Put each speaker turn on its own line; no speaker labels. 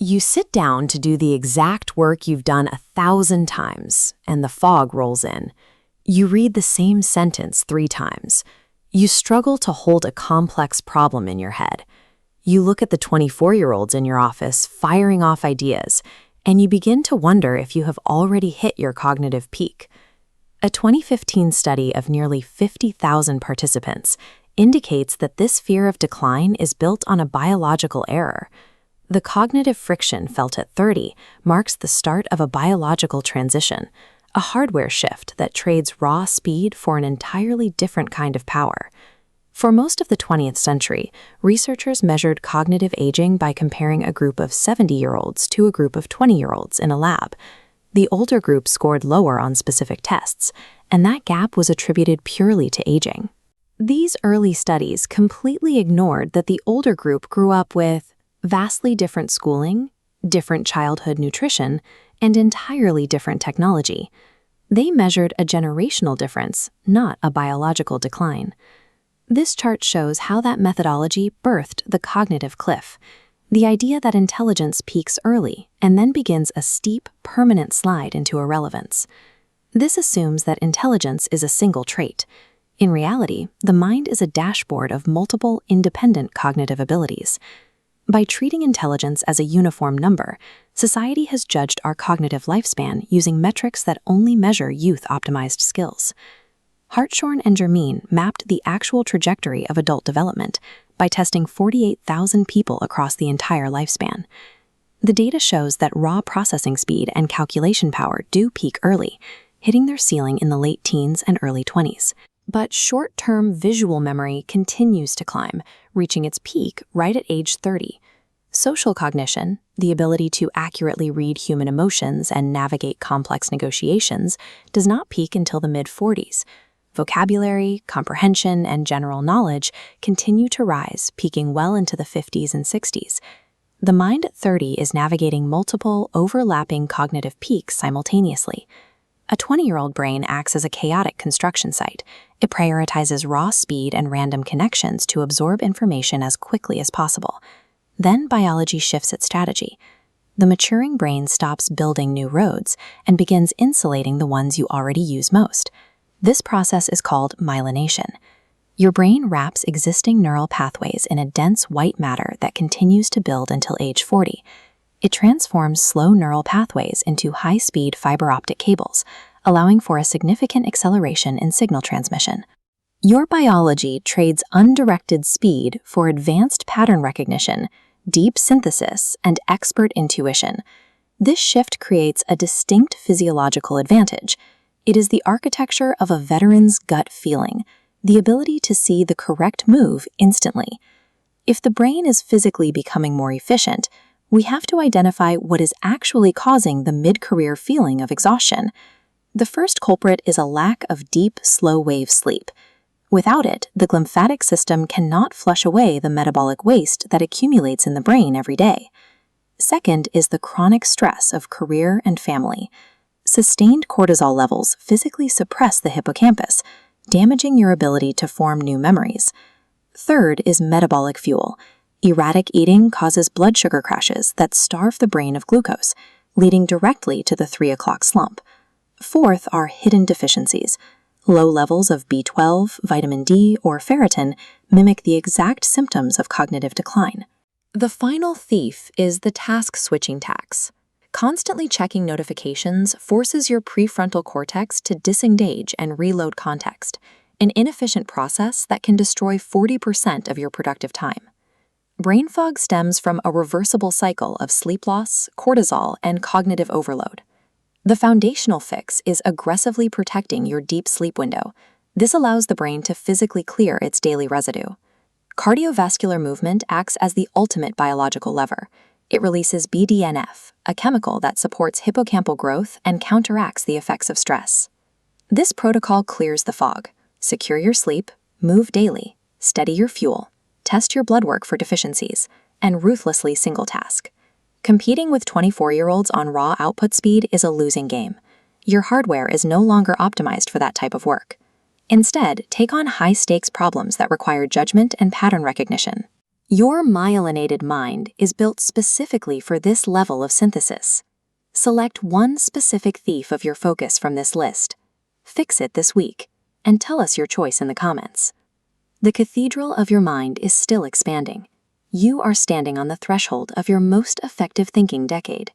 You sit down to do the exact work you've done 1,000 times, and the fog rolls in. You read the same sentence 3 times. You struggle to hold a complex problem in your head. You look at the 24-year-olds in your office firing off ideas, and you begin to wonder if you have already hit your cognitive peak. A 2015 study of nearly 50,000 participants indicates that this fear of decline is built on a biological error. The cognitive friction felt at 30 marks the start of a biological transition, a hardware shift that trades raw speed for an entirely different kind of power. For most of the 20th century, researchers measured cognitive aging by comparing a group of 70-year-olds to a group of 20-year-olds in a lab. The older group scored lower on specific tests, and that gap was attributed purely to aging. These early studies completely ignored that the older group grew up with vastly different schooling, different childhood nutrition, and entirely different technology. They measured a generational difference, not a biological decline. This chart shows how that methodology birthed the cognitive cliff, the idea that intelligence peaks early and then begins a steep, permanent slide into irrelevance. This assumes that intelligence is a single trait. In reality, the mind is a dashboard of multiple, independent cognitive abilities. By treating intelligence as a uniform number, society has judged our cognitive lifespan using metrics that only measure youth-optimized skills. Hartshorne and Germain mapped the actual trajectory of adult development by testing 48,000 people across the entire lifespan. The data shows that raw processing speed and calculation power do peak early, hitting their ceiling in the late teens and early 20s. But short-term visual memory continues to climb, reaching its peak right at age 30. Social cognition, the ability to accurately read human emotions and navigate complex negotiations, does not peak until the mid-40s. Vocabulary, comprehension, and general knowledge continue to rise, peaking well into the 50s and 60s. The mind at 30 is navigating multiple, overlapping cognitive peaks simultaneously. A 20-year-old brain acts as a chaotic construction site. It prioritizes raw speed and random connections to absorb information as quickly as possible. Then biology shifts its strategy. The maturing brain stops building new roads and begins insulating the ones you already use most. This process is called myelination. Your brain wraps existing neural pathways in a dense white matter that continues to build until age 40. It transforms slow neural pathways into high-speed fiber optic cables, allowing for a significant acceleration in signal transmission. Your biology trades undirected speed for advanced pattern recognition, deep synthesis, and expert intuition. This shift creates a distinct physiological advantage. It is the architecture of a veteran's gut feeling, the ability to see the correct move instantly. If the brain is physically becoming more efficient, we have to identify what is actually causing the mid-career feeling of exhaustion. The first culprit is a lack of deep, slow-wave sleep. Without it, the glymphatic system cannot flush away the metabolic waste that accumulates in the brain every day. Second is the chronic stress of career and family. Sustained cortisol levels physically suppress the hippocampus, damaging your ability to form new memories. Third is metabolic fuel. Erratic eating causes blood sugar crashes that starve the brain of glucose, leading directly to the 3 o'clock slump. Fourth are hidden deficiencies. Low levels of B12, vitamin D, or ferritin mimic the exact symptoms of cognitive decline. The final thief is the task-switching tax. Constantly checking notifications forces your prefrontal cortex to disengage and reload context, an inefficient process that can destroy 40% of your productive time. Brain fog stems from a reversible cycle of sleep loss, cortisol, and cognitive overload. The foundational fix is aggressively protecting your deep sleep window. This allows the brain to physically clear its daily residue. Cardiovascular movement acts as the ultimate biological lever. It releases BDNF, a chemical that supports hippocampal growth and counteracts the effects of stress. This protocol clears the fog. Secure your sleep, move daily, steady your fuel, test your blood work for deficiencies, and ruthlessly single task. Competing with 24-year-olds on raw output speed is a losing game. Your hardware is no longer optimized for that type of work. Instead, take on high-stakes problems that require judgment and pattern recognition. Your myelinated mind is built specifically for this level of synthesis. Select one specific thief of your focus from this list. Fix it this week, and tell us your choice in the comments. The cathedral of your mind is still expanding. You are standing on the threshold of your most effective thinking decade.